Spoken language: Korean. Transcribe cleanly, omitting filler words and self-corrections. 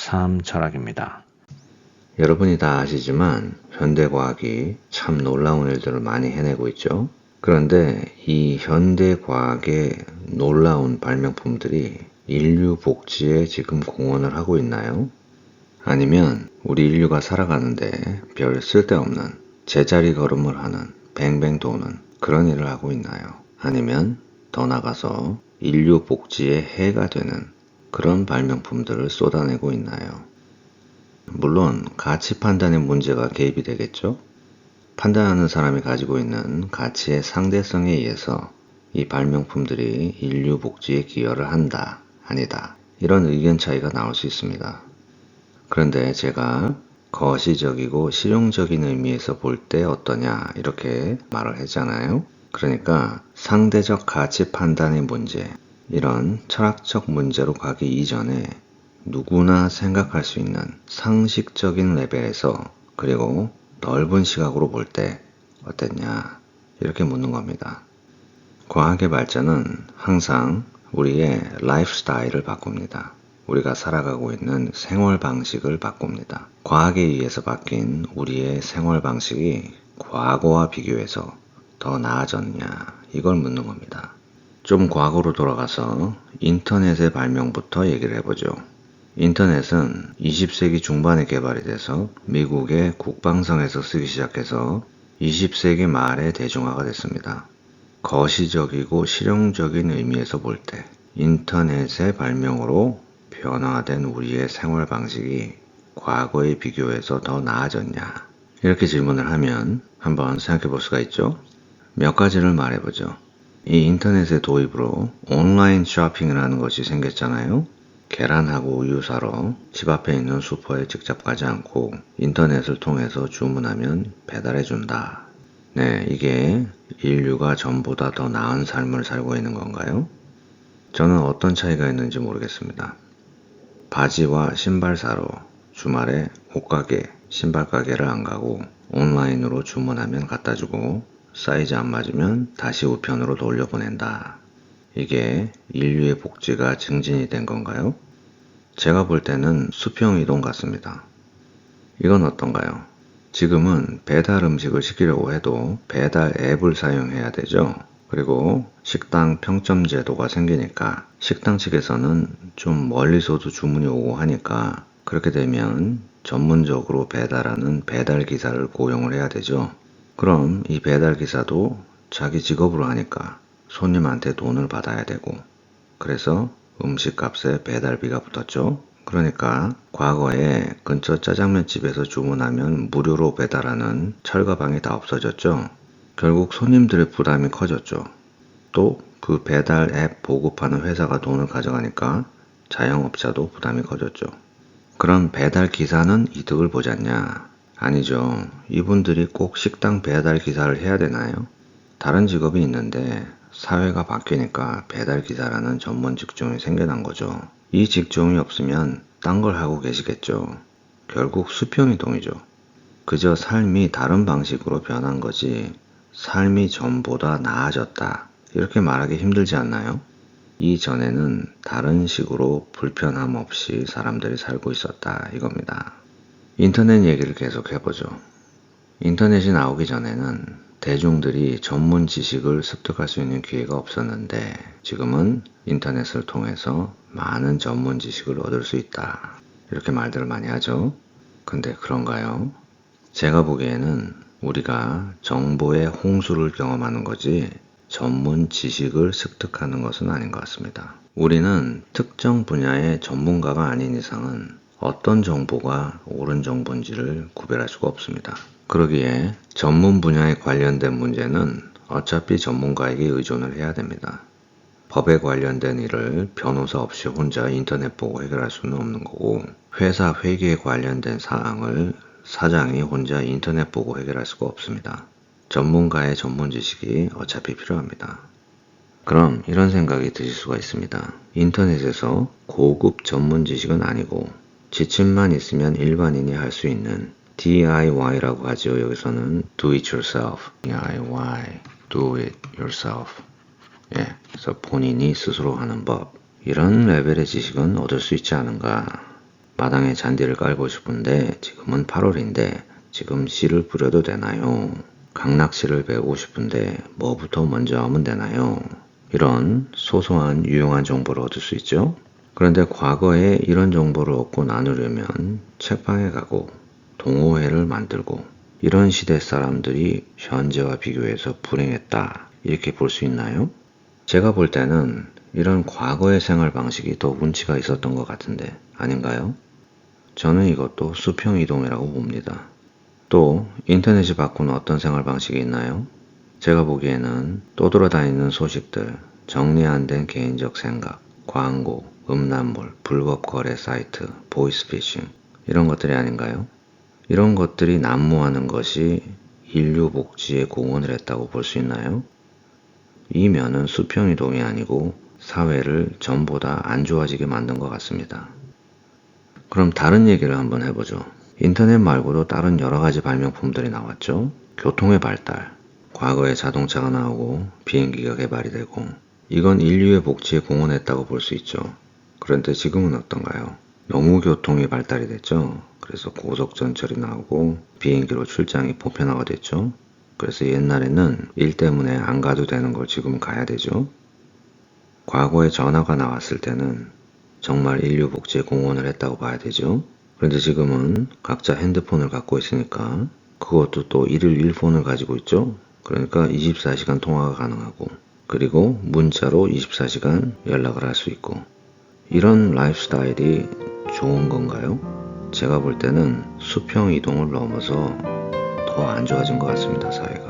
삶 철학입니다. 여러분이 다 아시지만 현대과학이 참 놀라운 일들을 많이 해내고 있죠. 그런데 이 현대과학의 놀라운 발명품들이 인류 복지에 지금 공헌을 하고 있나요? 아니면 우리 인류가 살아가는데 별 쓸데없는 제자리 걸음을 하는 뱅뱅 도는 그런 일을 하고 있나요? 아니면 더 나가서 인류 복지에 해가 되는 그런 발명품들을 쏟아내고 있나요? 물론 가치 판단의 문제가 개입이 되겠죠. 판단하는 사람이 가지고 있는 가치의 상대성에 의해서 이 발명품들이 인류 복지에 기여를 한다, 아니다, 이런 의견 차이가 나올 수 있습니다. 그런데 제가 거시적이고 실용적인 의미에서 볼 때 어떠냐 이렇게 말을 했잖아요. 그러니까 상대적 가치 판단의 문제, 이런 철학적 문제로 가기 이전에 누구나 생각할 수 있는 상식적인 레벨에서 그리고 넓은 시각으로 볼 때 어땠냐 이렇게 묻는 겁니다. 과학의 발전은 항상 우리의 라이프 스타일을 바꿉니다. 우리가 살아가고 있는 생활 방식을 바꿉니다. 과학에 의해서 바뀐 우리의 생활 방식이 과거와 비교해서 더 나아졌냐 이걸 묻는 겁니다. 좀 과거로 돌아가서 인터넷의 발명부터 얘기를 해보죠. 인터넷은 20세기 중반에 개발이 돼서 미국의 국방성에서 쓰기 시작해서 20세기 말에 대중화가 됐습니다. 거시적이고 실용적인 의미에서 볼 때 인터넷의 발명으로 변화된 우리의 생활 방식이 과거에 비교해서 더 나아졌냐? 이렇게 질문을 하면 한번 생각해 볼 수가 있죠. 몇 가지를 말해보죠. 이 인터넷의 도입으로 온라인 쇼핑이라는 것이 생겼잖아요. 계란하고 우유 사러 집 앞에 있는 슈퍼에 직접 가지 않고 인터넷을 통해서 주문하면 배달해준다. 네, 이게 인류가 전보다 더 나은 삶을 살고 있는 건가요? 저는 어떤 차이가 있는지 모르겠습니다. 바지와 신발 사러 주말에 옷가게, 신발 가게를 안 가고 온라인으로 주문하면 갖다주고 사이즈 안 맞으면 다시 우편으로 돌려보낸다. 이게 인류의 복지가 증진이 된 건가요? 제가 볼 때는 수평 이동 같습니다. 이건 어떤가요? 지금은 배달 음식을 시키려고 해도 배달 앱을 사용해야 되죠. 그리고 식당 평점 제도가 생기니까 식당 측에서는 좀 멀리서도 주문이 오고 하니까 그렇게 되면 전문적으로 배달하는 배달 기사를 고용을 해야 되죠. 그럼 이 배달 기사도 자기 직업으로 하니까 손님한테 돈을 받아야 되고 그래서 음식값에 배달비가 붙었죠. 그러니까 과거에 근처 짜장면 집에서 주문하면 무료로 배달하는 철가방이 다 없어졌죠. 결국 손님들의 부담이 커졌죠. 또 그 배달 앱 보급하는 회사가 돈을 가져가니까 자영업자도 부담이 커졌죠. 그럼 배달 기사는 이득을 보잖냐? 아니죠. 이분들이 꼭 식당 배달 기사를 해야 되나요? 다른 직업이 있는데 사회가 바뀌니까 배달 기사라는 전문 직종이 생겨난 거죠. 이 직종이 없으면 딴 걸 하고 계시겠죠. 결국 수평이동이죠. 그저 삶이 다른 방식으로 변한 거지 삶이 전보다 나아졌다 이렇게 말하기 힘들지 않나요? 이전에는 다른 식으로 불편함 없이 사람들이 살고 있었다 이겁니다. 인터넷 얘기를 계속 해보죠. 인터넷이 나오기 전에는 대중들이 전문 지식을 습득할 수 있는 기회가 없었는데 지금은 인터넷을 통해서 많은 전문 지식을 얻을 수 있다. 이렇게 말들을 많이 하죠. 근데 그런가요? 제가 보기에는 우리가 정보의 홍수를 경험하는 거지 전문 지식을 습득하는 것은 아닌 것 같습니다. 우리는 특정 분야의 전문가가 아닌 이상은 어떤 정보가 옳은 정보인지를 구별할 수가 없습니다. 그러기에 전문 분야에 관련된 문제는 어차피 전문가에게 의존을 해야 됩니다. 법에 관련된 일을 변호사 없이 혼자 인터넷 보고 해결할 수는 없는 거고 회사 회계에 관련된 사항을 사장이 혼자 인터넷 보고 해결할 수가 없습니다. 전문가의 전문 지식이 어차피 필요합니다. 그럼 이런 생각이 드실 수가 있습니다. 인터넷에서 고급 전문 지식은 아니고 지침만 있으면 일반인이 할 수 있는 DIY라고 하죠. 여기서는 Do It Yourself, DIY, Do It Yourself. 예, 그래서 본인이 스스로 하는 법. 이런 레벨의 지식은 얻을 수 있지 않은가. 마당에 잔디를 깔고 싶은데 지금은 8월인데 지금 씨를 뿌려도 되나요? 강낙씨를 배우고 싶은데 뭐부터 먼저 하면 되나요? 이런 소소한 유용한 정보를 얻을 수 있죠. 그런데 과거에 이런 정보를 얻고 나누려면 책방에 가고 동호회를 만들고 이런 시대 사람들이 현재와 비교해서 불행했다 이렇게 볼 수 있나요? 제가 볼 때는 이런 과거의 생활 방식이 더 운치가 있었던 것 같은데 아닌가요? 저는 이것도 수평 이동이라고 봅니다. 또 인터넷이 바꾼 어떤 생활 방식이 있나요? 제가 보기에는 떠돌아다니는 소식들, 정리 안 된 개인적 생각, 광고, 음란물, 불법 거래 사이트, 보이스피싱 이런 것들이 아닌가요? 이런 것들이 난무하는 것이 인류 복지에 공헌을 했다고 볼 수 있나요? 이 면은 수평이동이 아니고 사회를 전보다 안 좋아지게 만든 것 같습니다. 그럼 다른 얘기를 한번 해보죠. 인터넷 말고도 다른 여러 가지 발명품들이 나왔죠. 교통의 발달, 과거에 자동차가 나오고 비행기가 개발이 되고 이건 인류의 복지에 공헌했다고 볼 수 있죠. 그런데 지금은 어떤가요? 너무 교통이 발달이 됐죠. 그래서 고속전철이 나오고 비행기로 출장이 보편화가 됐죠. 그래서 옛날에는 일 때문에 안 가도 되는 걸 지금 가야 되죠. 과거에 전화가 나왔을 때는 정말 인류 복지에 공헌을 했다고 봐야 되죠. 그런데 지금은 각자 핸드폰을 갖고 있으니까 그것도 또 일일 1폰을 가지고 있죠. 그러니까 24시간 통화가 가능하고 그리고 문자로 24시간 연락을 할 수 있고 이런 라이프 스타일이 좋은 건가요? 제가 볼 때는 수평 이동을 넘어서 더 안 좋아진 것 같습니다, 사회가.